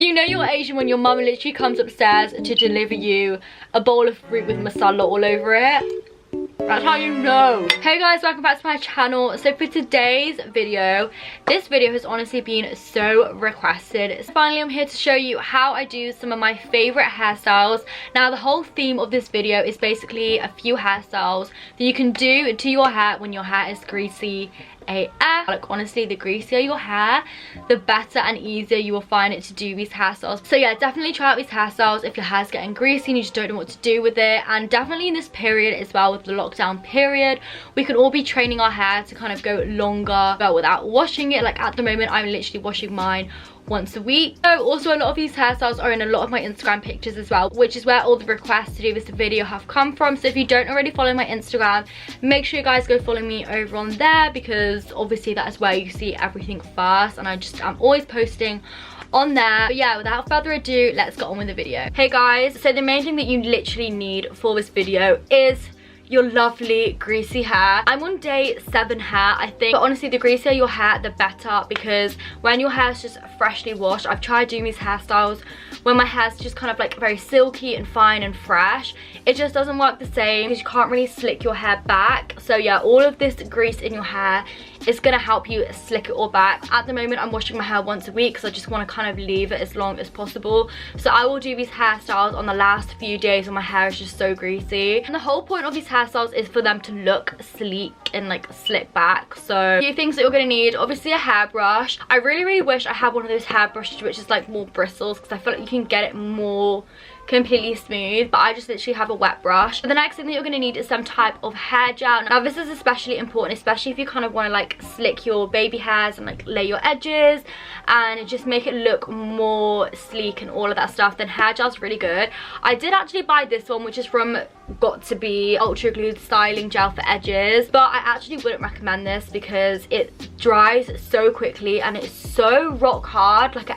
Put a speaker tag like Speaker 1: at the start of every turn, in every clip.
Speaker 1: You know you're Asian when your mum literally comes upstairs to deliver you a bowl of fruit with masala all over it. That's how you know. Hey guys, welcome back to my channel. So for today's video, this video has honestly been so requested. So finally I'm here to show you how I do some of my favorite hairstyles. Now the whole theme of this video is basically a few hairstyles that you can do to your hair when your hair is greasy AF. Like honestly, the greasier your hair, the better and easier you will find it to do these hairstyles. So yeah, definitely try out these hairstyles if your hair's getting greasy and you just don't know what to do with it. And definitely in this period as well, with the lockdown period, we can all be training our hair to kind of go longer but without washing it. Like at the moment I'm literally washing mine once a week. So also a lot of these hairstyles are in a lot of my Instagram pictures as well, which is where all the requests to do this video have come from. So if you don't already follow my Instagram, make sure you guys go follow me over on there, because obviously that is where you see everything first, and I'm always posting on there. But yeah, without further ado, let's get on with the video. Hey guys, so the main thing that you literally need for this video is your lovely greasy hair. I'm on day 7 hair, I think, but honestly the greasier your hair the better, because when your hair is just freshly washed, I've tried doing these hairstyles when my hair's just kind of like very silky and fine and fresh, it just doesn't work the same because you can't really slick your hair back. So yeah, all of this grease in your hair is gonna help you slick it all back. At the moment I'm washing my hair once a week because I just want to kind of leave it as long as possible. So I will do these hairstyles on the last few days when my hair is just so greasy. And the whole point of these hairstyles is for them to look sleek and like slick back. So a few things that you're gonna need: obviously a hairbrush. I really wish I had one of those hairbrushes which is like more bristles, because I feel like you can get it more completely smooth, but I just literally have a wet brush. The next thing that you're going to need is some type of hair gel. Now this is especially important, especially if you kind of want to like slick your baby hairs and like lay your edges and just make it look more sleek and all of that stuff. Then hair gel's really good. I did actually buy this one, which is from Got To Be Ultra Glue Styling Gel for Edges, but I actually wouldn't recommend this because it dries so quickly and it's so rock hard. Like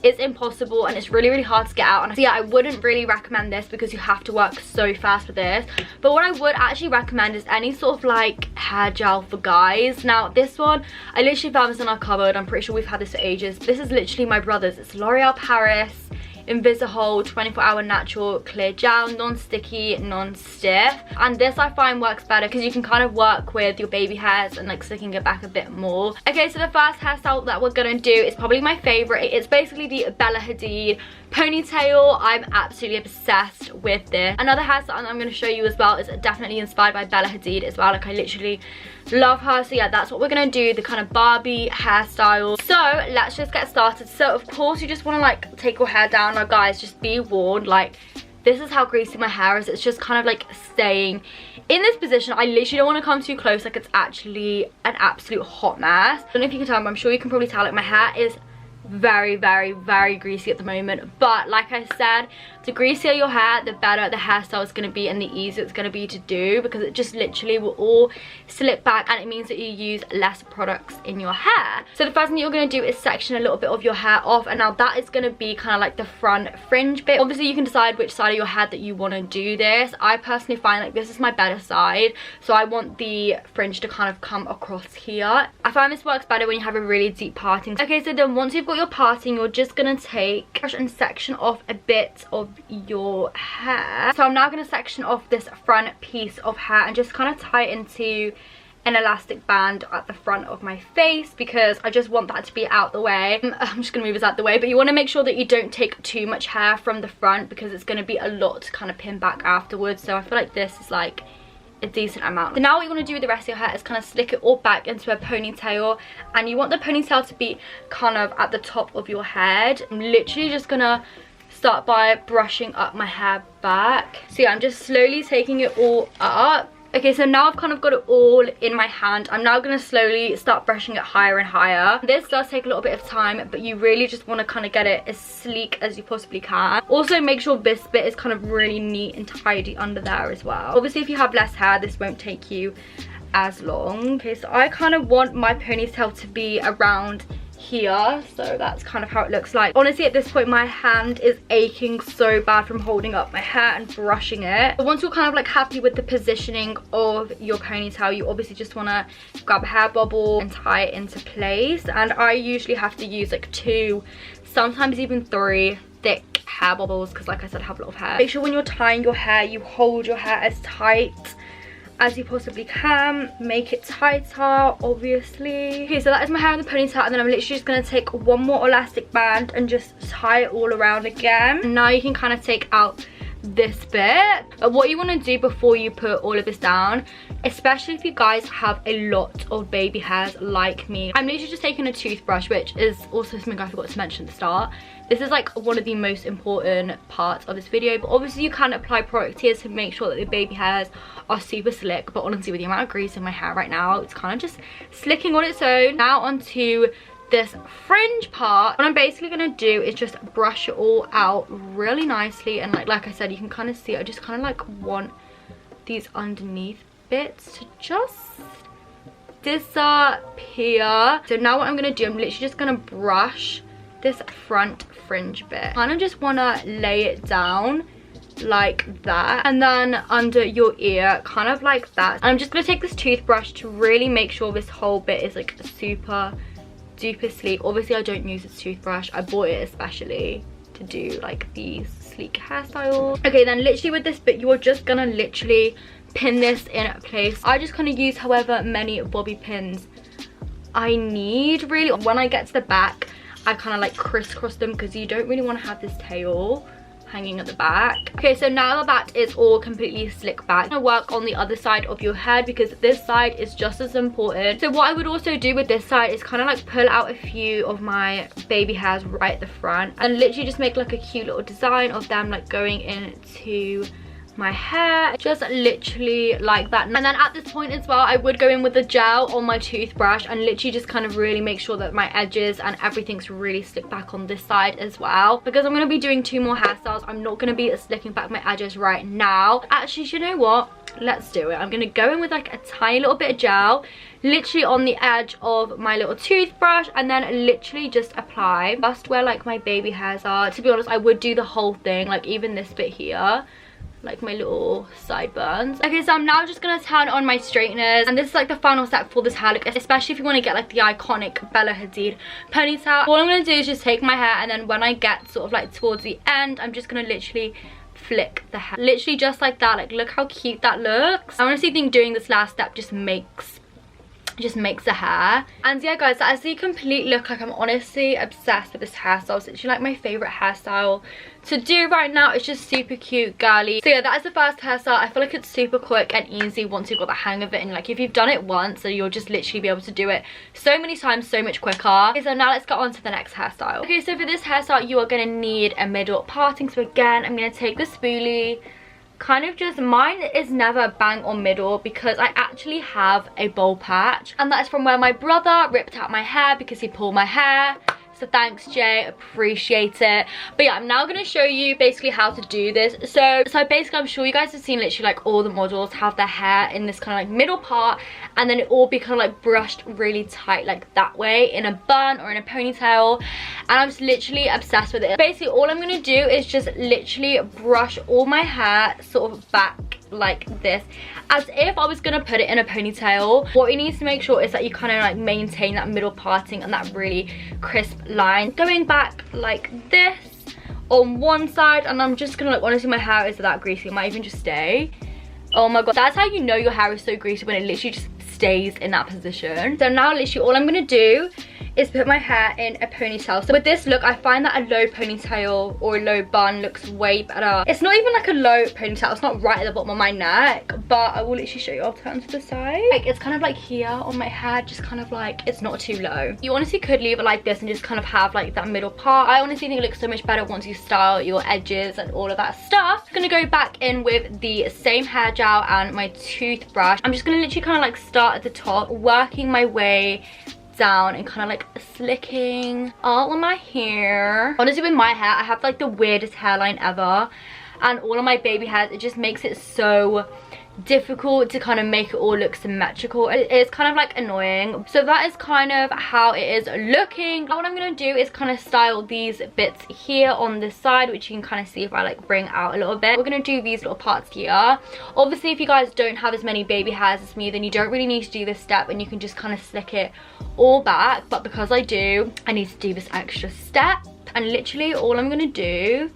Speaker 1: it's impossible, and it's really hard to get out. And so yeah, I wouldn't really recommend this because you have to work so fast with this. But what I would actually recommend is any sort of like hair gel for guys. Now this one, I literally found this in our cupboard. I'm pretty sure we've had this for ages. This is literally my brother's. It's L'Oreal Paris Invisible 24-hour natural clear gel, non-sticky, non-stiff. And this I find works better because you can kind of work with your baby hairs and like slicking it back a bit more. Okay, so the first hairstyle that we're gonna do is probably my favorite. It's basically the Bella Hadid ponytail. I'm absolutely obsessed with this. Another hairstyle I'm going to show you as well is definitely inspired by Bella Hadid as well. Like I literally love her. So yeah, that's what we're going to do, the kind of Barbie hairstyle. So let's just get started. So of course you just want to like take your hair down. Now guys, just be warned, like this is how greasy my hair is. It's just kind of like staying in this position. I literally don't want to come too close. Like it's actually an absolute hot mess. I don't know if you can tell, but I'm sure you can probably tell, like my hair is very greasy at the moment. But like I said, the greasier your hair, the better the hairstyle is going to be and the easier it's going to be to do, because it just literally will all slip back, and it means that you use less products in your hair. So the first thing you're going to do is section a little bit of your hair off, and now that is going to be kind of like the front fringe bit. Obviously you can decide which side of your head that you want to do this. I personally find like this is my better side, so I want the fringe to kind of come across here. I find this works better when you have a really deep parting. Okay, so then once you've got your parting, you're just going to take brush and section off a bit of your hair. So I'm now going to section off this front piece of hair and just kind of tie it into an elastic band at the front of my face, because I just want that to be out the way. I'm just going to move this out the way, but you want to make sure that you don't take too much hair from the front, because it's going to be a lot to kind of pin back afterwards. So I feel like this is like a decent amount. So now what you want to do with the rest of your hair is kind of slick it all back into a ponytail, and you want the ponytail to be kind of at the top of your head. I'm literally just gonna start by brushing up my hair back. So yeah, I'm just slowly taking it all up. Okay, so now I've kind of got it all in my hand. I'm now going to slowly start brushing it higher and higher. This does take a little bit of time, but you really just want to kind of get it as sleek as you possibly can. Also, make sure this bit is kind of really neat and tidy under there as well. Obviously, if you have less hair, this won't take you as long. Okay, so I kind of want my ponytail to be around here, so that's kind of how it looks like. Honestly, at this point my hand is aching so bad from holding up my hair and brushing it. But once you're kind of like happy with the positioning of your ponytail, you obviously just want to grab a hair bobble and tie it into place. And I usually have to use like 2 sometimes even 3 thick hair bubbles, because like I said, I have a lot of hair. Make sure when you're tying your hair, you hold your hair as tight as you possibly can. Make it tighter, obviously. Okay, so that is my hair in the ponytail, and then I'm literally just gonna take one more elastic band and just tie it all around again. And now you can kind of take out this bit. But what you want to do before you put all of this down, especially if you guys have a lot of baby hairs like me, I'm literally just taking a toothbrush, which is also something I forgot to mention at the start. This is like one of the most important parts of this video, but obviously you can apply product here to make sure that the baby hairs are super slick. But honestly, with the amount of grease in my hair right now, it's kind of just slicking on its own. Now onto this fringe part. What I'm basically gonna do is just brush it all out really nicely, and like I said, you can kind of see I just kind of like want these underneath bits to just disappear. So now what I'm gonna do, I'm literally just gonna brush this front fringe bit. Kind of just want to lay it down like that, and then under your ear, kind of like that. And I'm just gonna take this toothbrush to really make sure this whole bit is like super duper sleek. Obviously I don't use this toothbrush, I bought it especially to do like these sleek hairstyles. Okay, then literally with this bit, you're just gonna literally pin this in place. I just kind of use however many bobby pins I need, really. When I get to the back, I kind of like crisscross them, because you don't really want to have this tail hanging at the back. Okay, so now that is all completely slick back, I'm gonna work on the other side of your head, because this side is just as important. So what I would also do with this side is kind of like pull out a few of my baby hairs right at the front, and literally just make like a cute little design of them like going into my hair, just literally like that. And then at this point as well, I would go in with the gel on my toothbrush and literally just kind of really make sure that my edges and everything's really slicked back on this side as well, because I'm going to be doing 2 more hairstyles. I'm not going to be slicking back my edges right now. Actually, you know what, let's do it. I'm going to go in with like a tiny little bit of gel literally on the edge of my little toothbrush, and then literally just apply just where like my baby hairs are. To be honest, I would do the whole thing, like even this bit here, like my little sideburns. Okay, so I'm now just gonna turn on my straighteners, and this is like the final step for this hair look, especially if you want to get like the iconic Bella Hadid ponytail. All I'm gonna do is just take my hair, and then when I get sort of like towards the end, I'm just gonna literally flick the hair, literally just like that. Like, look how cute that looks. I honestly think doing this last step just makes the hair. And yeah guys, that is the complete look. Like, I'm honestly obsessed with this hairstyle. It's literally like my favorite hairstyle to do right now. It's just super cute, girly. So yeah, that is the first hairstyle. I feel like it's super quick and easy once you've got the hang of it, and like if you've done it once, so you'll just literally be able to do it so many times so much quicker. Okay, so now let's get on to the next hairstyle. Okay, so for this hairstyle you are going to need a middle parting. So again, I'm going to take the spoolie, kind of just, mine is never bang on middle because I actually have a bowl patch, and that is from where my brother ripped out my hair because he pulled my hair. So thanks, Jay, appreciate it. But yeah, I'm now going to show you basically how to do this. So basically, I'm sure you guys have seen literally like all the models have their hair in this kind of like middle part, and then it all be kind of like brushed really tight like that way in a bun or in a ponytail, and I'm just literally obsessed with it. Basically, all I'm going to do is just literally brush all my hair sort of back like this, as if I was gonna put it in a ponytail. What you need to make sure is that you kind of like maintain that middle parting and that really crisp line going back like this on one side. And I'm just gonna, like, honestly my hair is that greasy, it might even just stay. Oh my god, that's how you know your hair is so greasy, when it literally just stays in that position. So now literally all I'm gonna do is put my hair in a ponytail. So with this look, I find that a low ponytail or a low bun looks way better. It's not even like a low ponytail, it's not right at the bottom of my neck, but I will literally show you. I'll turn to the side. Like, it's kind of like here on my head, just kind of like, it's not too low. You honestly could leave it like this and just kind of have like that middle part. I honestly think it looks so much better once you style your edges and all of that stuff. I'm gonna go back in with the same hair gel and my toothbrush. I'm just gonna literally kind of like start at the top, working my way down and kind of like slicking all of my hair. Honestly, with my hair, I have like the weirdest hairline ever, and all of my baby hairs, it just makes it so difficult to kind of make it all look symmetrical. It's kind of like annoying. So that is kind of how it is looking. What I'm going to do is kind of style these bits here on this side, which you can kind of see if I like bring out a little bit. We're going to do these little parts here. Obviously, if you guys don't have as many baby hairs as me, then you don't really need to do this step and you can just kind of slick it all back. But because I do, I need to do this extra step. And literally all I'm gonna do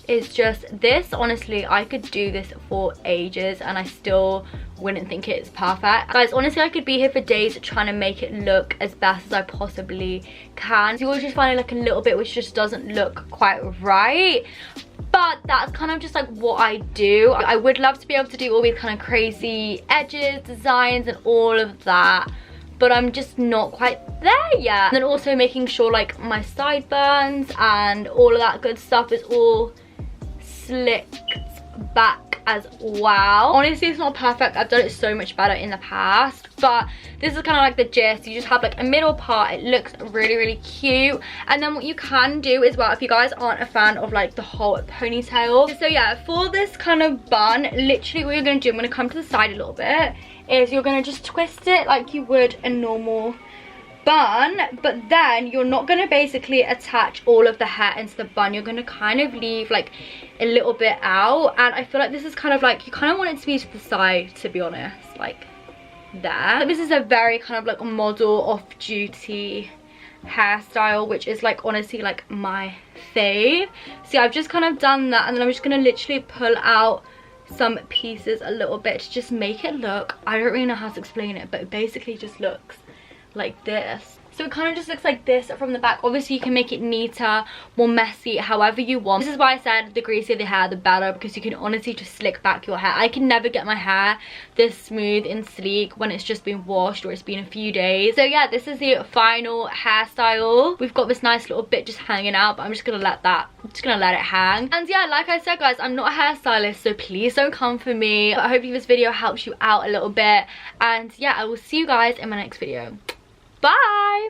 Speaker 1: is just this. Honestly, I could do this for ages and I still wouldn't think it's perfect. Guys, honestly, I could be here for days trying to make it look as best as I possibly can. So you always just find like a little bit which just doesn't look quite right. But that's kind of just like what I do. I would love to be able to do all these kind of crazy edges, designs and all of that, but I'm just not quite there yet. And then also making sure like my sideburns and all of that good stuff is all slicked back as well. Honestly, it's not perfect. I've done it so much better in the past, but this is kind of like the gist. You just have like a middle part. It looks really, really cute. And then what you can do as well, if you guys aren't a fan of like the whole ponytail, so yeah, for this kind of bun, literally what you're going to do, I'm going to come to the side a little bit, is you're going to just twist it like you would a normal bun, but then you're not going to basically attach all of the hair into the bun. You're going to kind of leave like a little bit out, and I feel like this is kind of like, you kind of want it to be to the side, to be honest, like there. This is a very kind of like model off-duty hairstyle, which is like honestly like my fave. See, I've just kind of done that, and then I'm just going to literally pull out some pieces a little bit to just make it look, I don't really know how to explain it, but it basically just looks like this. So it kind of just looks like this from the back. Obviously you can make it neater, more messy, however you want. This is why I said the greasier the hair the better, because you can honestly just slick back your hair. I can never get my hair this smooth and sleek when it's just been washed or it's been a few days. So yeah, this is the final hairstyle. We've got this nice little bit just hanging out, but I'm just gonna let it hang. And yeah, like I said guys, I'm not a hairstylist, so please don't come for me. But hopefully this video helps you out a little bit, and yeah, I will see you guys in my next video. Bye!